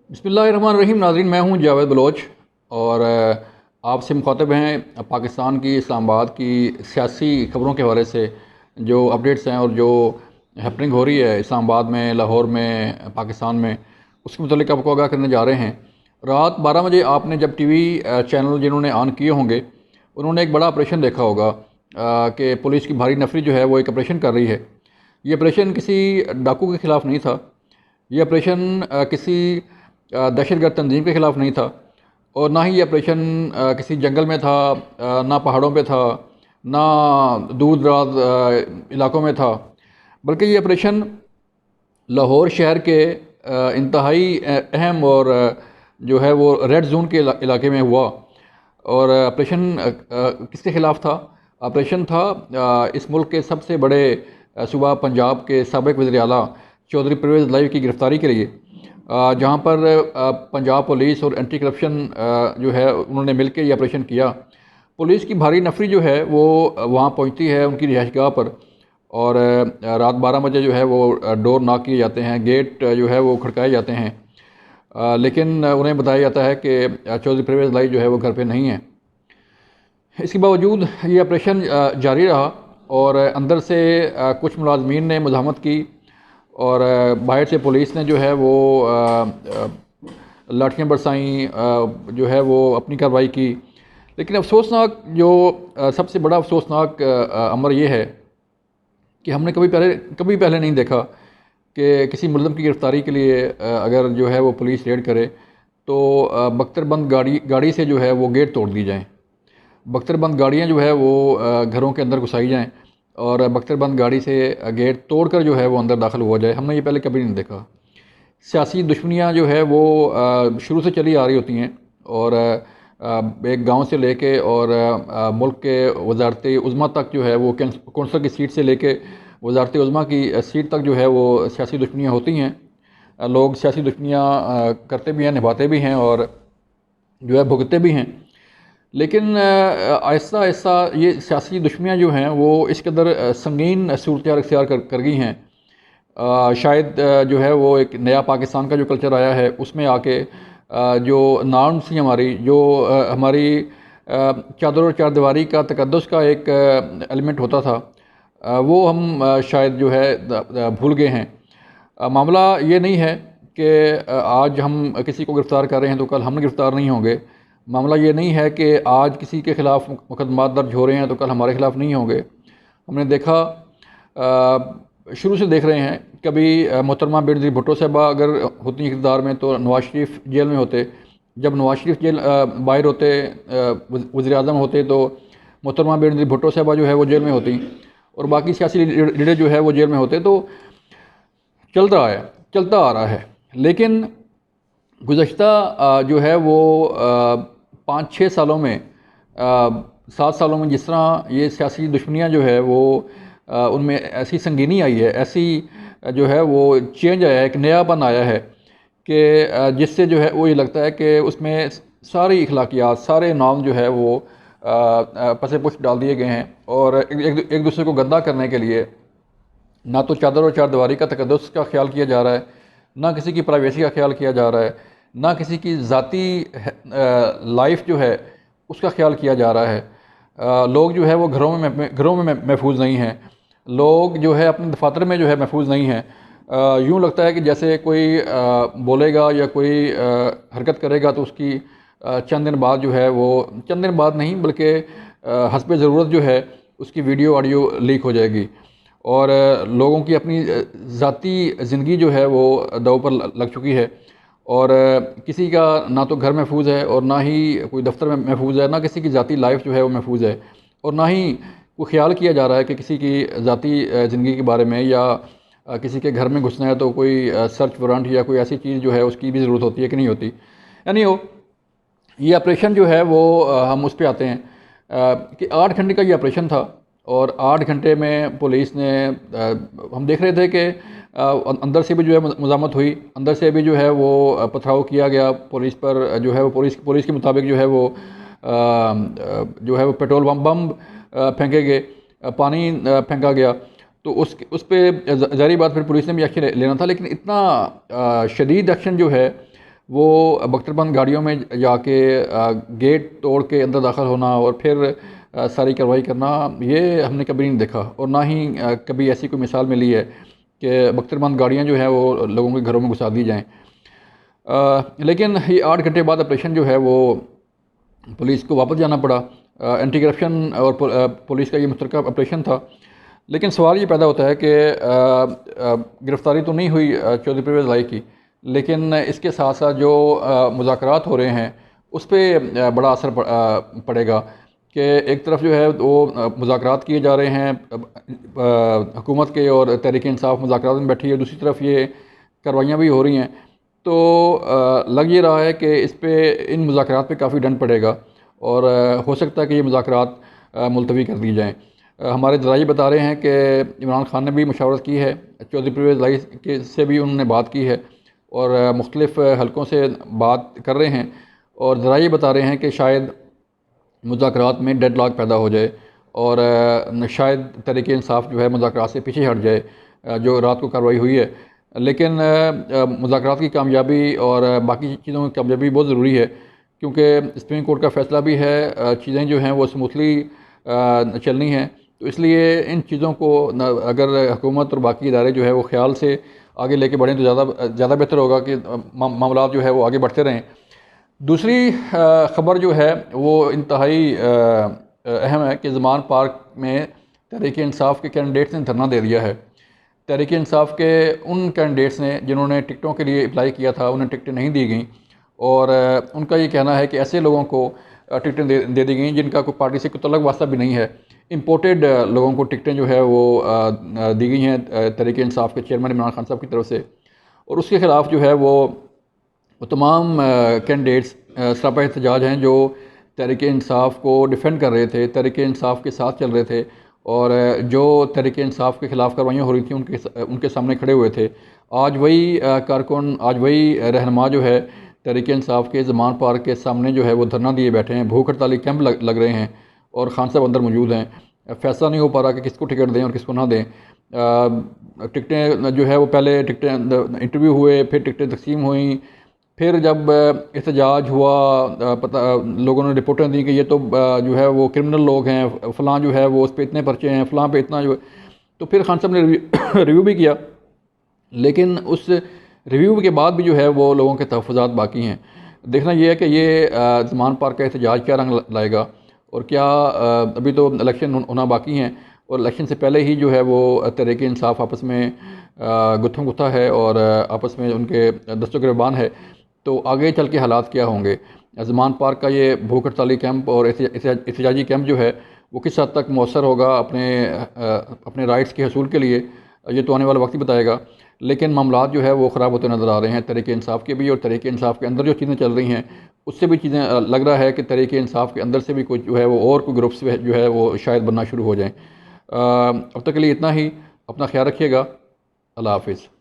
बिस्मिल्लाहिर्रहमानिर्रहीम। नाज़रीन, मैं हूं जावेद बलोच और आपसे मुखातिब हैं पाकिस्तान की इस्लामाबाद की सियासी ख़बरों के हवाले से जो अपडेट्स हैं और जो हैपनिंग हो रही है इस्लामाबाद में, लाहौर में, पाकिस्तान में, उसके मतलब आपको आगाह करने जा रहे हैं। रात 12 बजे आपने जब टीवी चैनल जिन्होंने ऑन किए होंगे उन्होंने एक बड़ा ऑपरेशन देखा होगा कि पुलिस की भारी नफरी जो है वो एक ऑपरेशन कर रही है। ये ऑपरेशन किसी डाकू के ख़िलाफ़ नहीं था। ये ऑपरेशन किसी दहशतगर्द तंजीम के ख़िलाफ़ नहीं था और ना ही ये ऑपरेशन किसी जंगल में था, ना पहाड़ों पे था, ना दूर दराज इलाकों में था, बल्कि ये ऑपरेशन लाहौर शहर के इंतहाई अहम और जो है वो रेड जोन के इलाके में हुआ। और ऑपरेशन किसके ख़िलाफ़ था? ऑपरेशन था इस मुल्क के सबसे बड़े सूबा पंजाब के साबिक़ वज़ीर आला चौधरी परवेज़ इलाही की गिरफ़्तारी के लिए, जहाँ पर पंजाब पुलिस और एंटी करप्शन जो है उन्होंने मिलकर ये ऑपरेशन किया। पुलिस की भारी नफरी जो है वो वहाँ पहुँचती है उनकी रिहाइशगाह पर और रात 12 बजे जो है वो डोर नॉक किए जाते हैं, गेट जो है वो खड़काए जाते हैं, लेकिन उन्हें बताया जाता है कि चौधरी परवेज़ इलाही जो है वो घर पे नहीं है। इसके बावजूद ये ऑपरेशन जारी रहा और अंदर से कुछ मुलाजमीन ने मुज़ाहमत की और बाहर से पुलिस ने जो है वो लाठियाँ बरसाईं, जो है वो अपनी कार्रवाई की। लेकिन अफसोसनाक जो सबसे बड़ा अफसोसनाक अमर ये है कि हमने कभी पहले नहीं देखा कि किसी मुल्ज़िम की गिरफ़्तारी के लिए अगर जो है वो पुलिस रेड करे तो बख्तरबंद गाड़ी से जो है वो गेट तोड़ दी जाए। बख्तरबंद गाड़ियाँ जो है वो घरों के अंदर घुसाई जाएँ और बख्तरबंद गाड़ी से गेट तोड़कर जो है वो अंदर दाखिल हुआ जाए। हमने ये पहले कभी नहीं देखा। सियासी दुश्मनियाँ जो है वो शुरू से चली आ रही होती हैं और एक गांव से लेके और मुल्क के वजारत उज़्मा तक जो है वो कौंसल की सीट से लेके वजारत उज़्मा की सीट तक जो है वो सियासी दुश्मनियाँ होती हैं। लोग सियासी दुश्मनियाँ करते भी हैं, निभाते भी हैं और जो है भुगतते भी हैं। लेकिन आहिस्ता आहिस्ता ये सियासी दुश्मनियाँ जो हैं वो इस कदर संगीन सूरत अख्तियार कर गई हैं, शायद जो है वो एक नया पाकिस्तान का जो कल्चर आया है उसमें आके जो नॉर्म्स थी हमारी, जो हमारी चादर और चारदीवारी का तकद्दुस का एक एलिमेंट होता था, वो हम शायद जो है भूल गए हैं। मामला ये नहीं है कि आज हम किसी को गिरफ़्तार कर रहे हैं तो कल हम गिरफ़्तार नहीं होंगे। मामला ये नहीं है कि आज किसी के ख़िलाफ़ मुकदमा दर्ज हो रहे हैं तो कल हमारे ख़िलाफ़ नहीं होंगे। हमने देखा, शुरू से देख रहे हैं, कभी मोहतरमा बेनज़ीर भुट्टो साहबा अगर होती इक़्तिदार में तो नवाज़ शरीफ जेल में होते। जब नवाज़ शरीफ जेल बाहर होते, वज़ीर आज़म होते, तो मोहतरमा बेनज़ीर भुट्टो साहबा जो है वो जेल में होती और बाकी सियासी लीडर जो है वो जेल में होते। तो चल रहा है, चलता आ रहा है। लेकिन गुज़श्ता जो है वो 5-6 सालों में, 7 सालों में जिस तरह ये सियासी दुश्मनियाँ जो है वो उनमें ऐसी संगीनी आई है, ऐसी जो है वो चेंज आया है, एक नयापन आया है कि जिससे जो है वो ये लगता है कि उसमें सारी इखलाकियात, सारे नॉर्म जो है वो पसे पुश डाल दिए गए हैं और एक दूसरे को गंदा करने के लिए ना तो चादर और चारदीवारी का तकद्दुस का ख्याल किया जा रहा है, ना किसी की प्राइवेसी का ख्याल किया जा रहा है, ना किसी की ज़ाती लाइफ जो है उसका ख्याल किया जा रहा है। लोग जो है वो घरों में महफूज नहीं हैं। लोग जो है अपने दफातर में जो है महफूज नहीं हैं। यूँ लगता है कि जैसे कोई बोलेगा या कोई हरकत करेगा तो उसकी चंद दिन बाद जो है वो, चंद दिन बाद नहीं बल्कि हस्बे ज़रूरत जो है उसकी वीडियो ऑडियो लीक हो जाएगी और लोगों की अपनी ज़ाती ज़िंदगी जो है वो दांव पर लग चुकी है और किसी का ना तो घर महफूज है और ना ही कोई दफ्तर में महफूज है, ना किसी की ज़ाती लाइफ जो है वो महफूज है और ना ही कोई ख्याल किया जा रहा है कि किसी की ज़ाती ज़िंदगी के बारे में या किसी के घर में घुसना है तो कोई सर्च वारंट या कोई ऐसी चीज़ जो है उसकी भी ज़रूरत होती है कि नहीं होती। यानी हो ये ऑपरेशन जो है वो हम उस पर आते हैं कि 8 घंटे का ये ऑपरेशन था और 8 घंटे में पुलिस ने, हम देख रहे थे कि अंदर से भी जो है मुज़ामत हुई, अंदर से भी जो है वो पथराव किया गया पुलिस पर, जो है वो पुलिस के मुताबिक जो है वो पेट्रोल बम फेंके गए, पानी फेंका गया। तो उस पर ज़ाहिर बात फिर पुलिस ने भी एक्शन लेना था, लेकिन इतना शदीद एक्शन जो है वो बख्तरबंद गाड़ियों में जाके गेट तोड़ के अंदर दाखिल होना और फिर सारी कार्रवाई करना, ये हमने कभी नहीं देखा और ना ही कभी ऐसी कोई मिसाल मिली है कि बख्तरबंद गाड़ियाँ जो हैं वो लोगों के घरों में घुसा दी जाएँ। लेकिन ये 8 घंटे बाद ऑपरेशन जो है वो पुलिस को वापस जाना पड़ा। एंटी करप्शन और पुलिस का ये मुश्तरका ऑपरेशन था। लेकिन सवाल ये पैदा होता है कि गिरफ़्तारी तो नहीं हुई चौधरी परवेज़ लाई की, लेकिन इसके साथ साथ जो मुज़ाकरात हो रहे हैं उस पे बड़ा असर पड़ेगा कि एक तरफ जो है वो मुज़ाकरात किए जा रहे हैं हुकूमत के और तहरीक इंसाफ मुज़ाकरात में बैठी है, दूसरी तरफ ये कार्रवाइयाँ भी हो रही हैं। तो लग ये रहा है कि इस पे इन मुज़ाकरात पे काफ़ी डंड पड़ेगा और हो सकता है कि ये मुज़ाकरात मुलतवी कर दी जाएँ। हमारे ज़राई बता रहे हैं कि इमरान खान ने भी मशावरत की है, चौधरी परवेज़ लाई के से भी उन्होंने बात की है और मुख्तलिफ़ हलकों से बात कर रहे हैं और ज़राई बता रहे हैं कि शायद मुज़ाकरात में डेडलॉक पैदा हो जाए और शायद तहरीक इंसाफ जो है मुज़ाकरात से पीछे हट जाए, जो रात को कार्रवाई हुई है। लेकिन मुज़ाकरात की कामयाबी और बाकी चीज़ों की कामयाबी बहुत ज़रूरी है, क्योंकि सुप्रीम कोर्ट का फ़ैसला भी है, चीज़ें जो हैं वो स्मूथली चलनी हैं। तो इसलिए इन चीज़ों को अगर हुकूमत और बाकी इदारे जो है वो ख्याल से आगे लेके बढ़ें तो ज़्यादा बेहतर होगा कि मामला जो है वो आगे बढ़ते रहें। दूसरी ख़बर जो है वो इंतहाई अहम है कि ज़मान पार्क में तहरीक इंसाफ के कैंडिडेट्स ने धरना दे दिया है। तहरीक इंसाफ के उन कैंडिडेट्स ने जिन्होंने टिकटों के लिए अप्लाई किया था, उन्हें टिकटें नहीं दी गई और उनका ये कहना है कि ऐसे लोगों को टिकटें दे दी गई जिनका कोई पार्टी से कोई तल्लुक़ वास्ता भी नहीं है। इम्पोर्टेड लोगों को टिकटें जो है वो दी गई हैं तहरीक इंसाफ के चेयरमैन इमरान खान साहब की तरफ से और उसके ख़िलाफ़ जो है वो तमाम कैंडिडेट्स सरापा एहतजाज हैं जो तहरीक इंसाफ को डिफेंड कर रहे थे, तहरीक इंसाफ के साथ चल रहे थे और जो तहरीक इंसाफ के ख़िलाफ़ कार्रवाइयाँ हो रही थी उनके सामने खड़े हुए थे। आज वही कारकुन, आज वही रहनुमा जो है तहरीक इंसाफ के ज़मान पार्क के सामने जो है वो धरना दिए बैठे हैं, भूख हड़ताली कैंप लग रहे हैं और खान साहब अंदर मौजूद हैं। फ़ैसला नहीं हो पा रहा कि किसको टिकट दें और किसको ना दें। टिकटें जो है वो पहले टिकटें इंटरव्यू हुए, फिर टिकटें तकसीम हुई, फिर जब एहतजाज हुआ, पता लोगों ने रिपोर्टें दी कि ये तो जो है वो क्रिमिनल लोग हैं, फ़लाँ जो है वो उस पर इतने पर्चे हैं, फ़लाँ पे इतना जो है, तो फिर खान साहब ने रिव्यू भी किया। लेकिन उस रिव्यू के बाद भी जो है वो लोगों के तहफ़्फ़ुज़ात बाकी हैं। देखना ये है कि ये ज़मान पार्क का एहतजाज क्या रंग लाएगा और क्या अभी तो इलेक्शन होना बाकी हैं और इलेक्शन से पहले ही जो है वो तहरीक इंसाफ आपस में गुत्थम गुत्था है और आपस में उनके दस्तों गिरबान है। तो आगे चल के हालात क्या होंगे? ज़मान पार्क का ये भूख हड़ताली कैंप और एहतजाजी कैंप जो है वो किस हद तक मौसर होगा अपने राइट्स के हसूल के लिए, ये तो आने वाला वक्त ही बताएगा। लेकिन मामलात जो है वो ख़राब होते नज़र आ रहे हैं तहरीक इंसाफ के भी और तहरीक इंसाफ के अंदर जो चीज़ें चल रही हैं उससे भी चीज़ें लग रहा है कि तहरीक इंसाफ के अंदर से भी कुछ जो है वो और कोई ग्रुप्स जो है वो शायद बनना शुरू हो जाएँ। अब तक के लिए इतना ही। अपना ख्याल रखिएगा। अल्लाह हाफ़िज़।